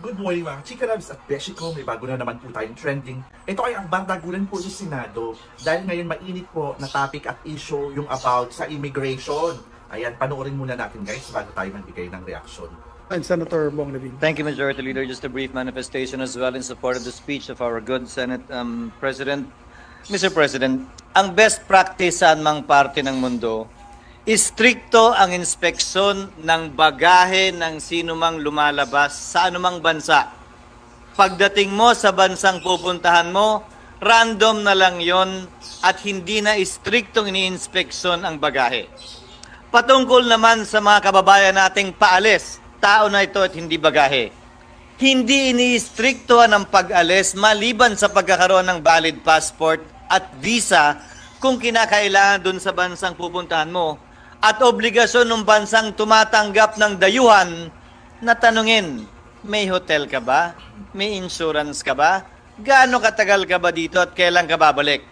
Good morning mga Chika Loves at Beshi ko, may bago na naman po tayong trending. Ito ay ang bardagulan po sa Senado dahil ngayon mainit po na topic at issue yung about sa immigration. Ayan, panoorin muna natin guys bago tayo magbigay ng reaction. And Senator Bong Levin. Thank you, Majority Leader. Just a brief manifestation as well in support of the speech of our good Senate President. Mr. President, ang best practice sa anumang parte ng mundo, istrikto ang inspeksyon ng bagahe ng sinumang lumalabas sa anumang bansa. Pagdating mo sa bansang pupuntahan mo, random na lang yon at hindi na istriktong iniinspeksyon ang bagahe. Patungkol naman sa mga kababayan nating paalis, tao na ito at hindi bagahe. Hindi iniistriktuhan ang pag-alis maliban sa pagkakaroon ng valid passport at visa kung kinakailangan dun sa bansang pupuntahan mo at obligasyon ng bansang tumatanggap ng dayuhan na tanungin, may hotel ka ba? May insurance ka ba? Gaano katagal ka ba dito at kailan ka babalik?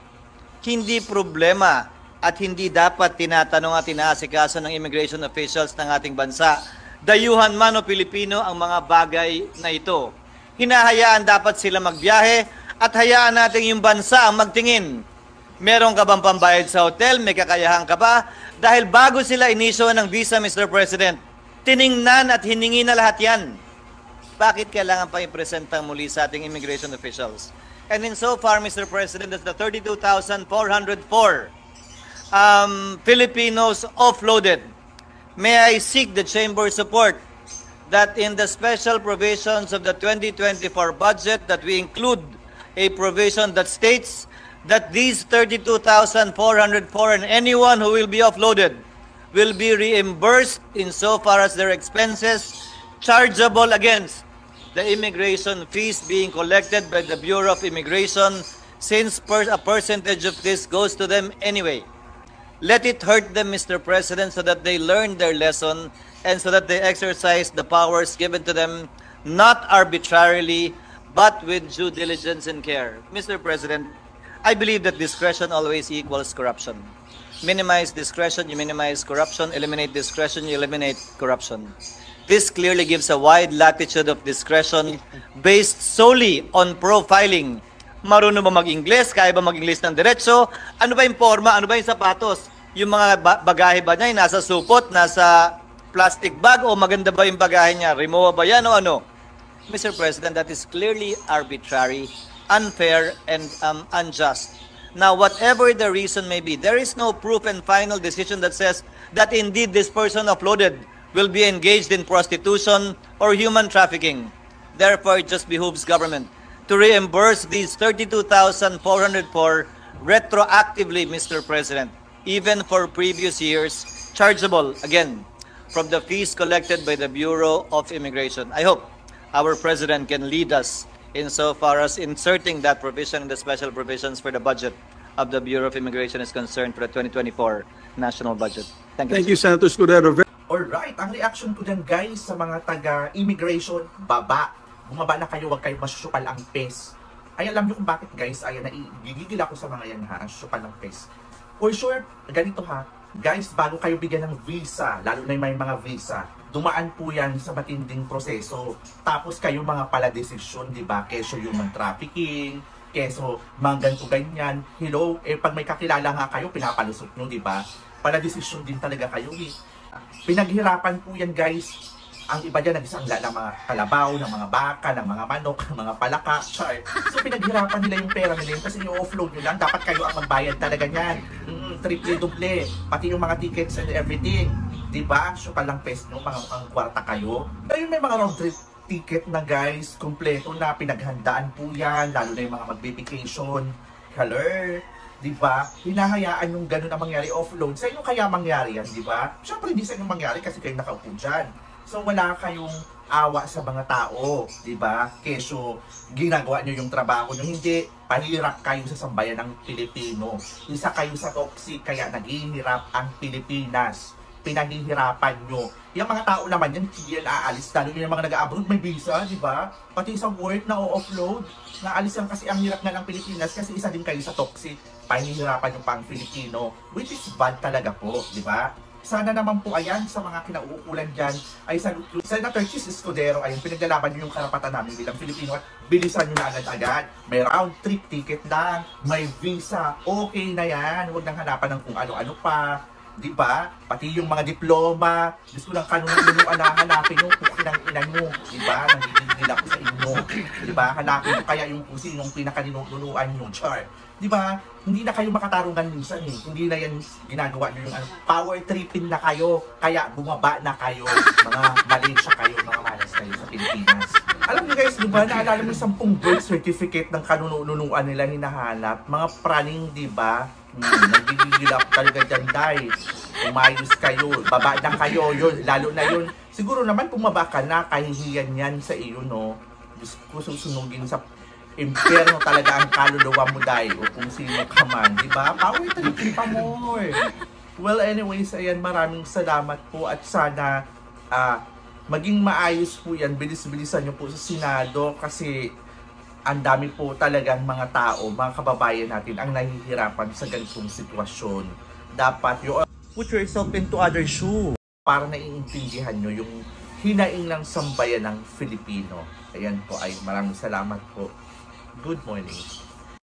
Hindi problema at hindi dapat tinatanong at inaasikaso ng immigration officials ng ating bansa. Dayuhan man o Pilipino ang mga bagay na ito. Hinahayaan dapat sila magbiyahe at hayaan natin yung bansa ang magtingin. Meron ka bang pambayad sa hotel? May kakayahan ka ba? Dahil bago sila inisyo ng visa, Mr. President, tiningnan at hiningi na lahat yan. Bakit kailangan pa i-presenta muli sa ating immigration officials? And in so far, Mr. President, that's the 32,404 Filipinos offloaded. May I seek the Chamber support that in the special provisions of the 2024 budget that we include a provision that states that these 32,404 and anyone who will be offloaded will be reimbursed insofar as their expenses chargeable against the immigration fees being collected by the Bureau of Immigration, since a percentage of this goes to them anyway. Let it hurt them, Mr. President, so that they learn their lesson and so that they exercise the powers given to them, not arbitrarily, but with due diligence and care. Mr. President, I believe that discretion always equals corruption. Minimize discretion, you minimize corruption. Eliminate discretion, you eliminate corruption. This clearly gives a wide latitude of discretion based solely on profiling. Marunong ba mag-Ingles? Kaya ba mag-Ingles ng diretso? Ano ba yung forma? Ano ba yung sapatos? Yung mga bagahe ba niya nasa supot, nasa plastic bag, o maganda ba yung bagahe niya? Rimowa ba yan o ano? Mr. President, that is clearly arbitrary, unfair, and unjust. Now, whatever the reason may be, there is no proof and final decision that says that indeed this person offloaded will be engaged in prostitution or human trafficking. Therefore, it just behooves government to reimburse these 32,404 retroactively, Mr. President, even for previous years, chargeable, again, from the fees collected by the Bureau of Immigration. I hope our President can lead us insofar as inserting that provision in the special provisions for the budget of the Bureau of Immigration is concerned for the 2024 national budget. Thank you. Thank you, Senator Escudero. Alright, ang reaction ko dyan guys sa mga taga-immigration, baba. Bumaba na kayo, huwag kayo masusupal ang pes. Ay, alam nyo kung bakit guys, ay nagigigil ako sa mga yan ha, susupal ang pes. For sure, ganito ha, guys, bago kayo bigyan ng visa, lalo na may mga visa, dumaan po yan sa matinding proseso. Tapos kayo mga pala-desisyon, di ba? Keso human trafficking, keso mga ganito ganyan. Hello, pag may kakilala nga kayo, pinapalusot nyo, di ba? Pala-desisyon din talaga kayo eh. Pinaghirapan po yan guys. Ang iba dyan nagsangla ng mga kalabaw, ng mga baka, ng mga manok, ng mga palaka. So pinaghirapan nila yung pera nila kasi i-offload nyo lang. Dapat kayo ang magbayad talaga niyan. Triple-double, pati yung mga tickets and everything. Diba? So palang pes nyo, mga kwarta kayo. Ngayon may mga round trip ticket na guys, kompleto na, pinaghandaan po yan. Lalo na yung mga mag-vacation. Color. Diba? Hinahayaan yung ganun ang mangyari, offload. Sa inyo kaya mangyari yan, diba? Siyempre hindi sa inyo mangyari kasi kayo nakaupo dyan. So wala kayong awa sa mga tao, di ba? Keso ginagawa nyo yung trabaho nyo, hindi pahirap kayo sa sambayan ng Pilipino. Isa kayo sa toxic, kaya naghihirap ang Pilipinas. Pinaghihirapan nyo. Yung mga tao naman yan, hindi yan aalis. Lalo yung mga nag-abroad, may visa, di ba? Pati sa work na o-offload, naalis yan kasi ang hirap na ng Pilipinas kasi isa din kayo sa toxic. Pahihirapan yung pang Pilipino, which is bad talaga po, di ba? Sana naman po ayan sa mga kinauukulan dyan ay Senator Chis Escudero, ayun, pinaglalaban nyo yung karapatan namin bilang Pilipino at bilisan nyo na agad-agad. May round trip ticket lang, may visa, okay na yan. Huwag nang hanapan ng kung ano-ano pa. Diba? Pati yung mga diploma, Diyos ko lang kanunong hanapin nyo, pukin ang ina nyo. Diba? Nanggigigil ako sa inyo. Diba? Hanapin nyo kaya yung kung sinong pinakaninunuan nyo, char. Diba? Hindi na kayo makatarungan minsan eh. Hindi na yan ginagawa nyo yung power tripping na kayo. Kaya bumaba na kayo. Mga Malaysia kayo, mga malas kayo sa Pilipinas. Alam niyo guys, diba? Naalala mo yung 10 birth certificate ng kanununuan nila hinahanap. Mga praning, diba? Nagigigil ako talaga dyan, guys. Umayos kayo. Baba na kayo. Yun, lalo na yun. Siguro naman bumaba ka na, kahihiyan yan sa iyo, no? Diyos ko, susunugin sa impyerno talaga ang kaluluwa mo, dahil o kung sino ka man, di ba? Power tripping pa more. Well, anyways, ayan, maraming salamat po at sana maging maayos po yan. Bilis-bilisan nyo po sa Senado kasi ang dami po talagang mga tao, mga kababayan natin ang nahihirapan sa ganitong sitwasyon. Dapat you put yourself into other shoe para naiintindihan nyo yung hinaing ng sambayan ng Filipino. Ayan po ay maraming salamat po. Good morning.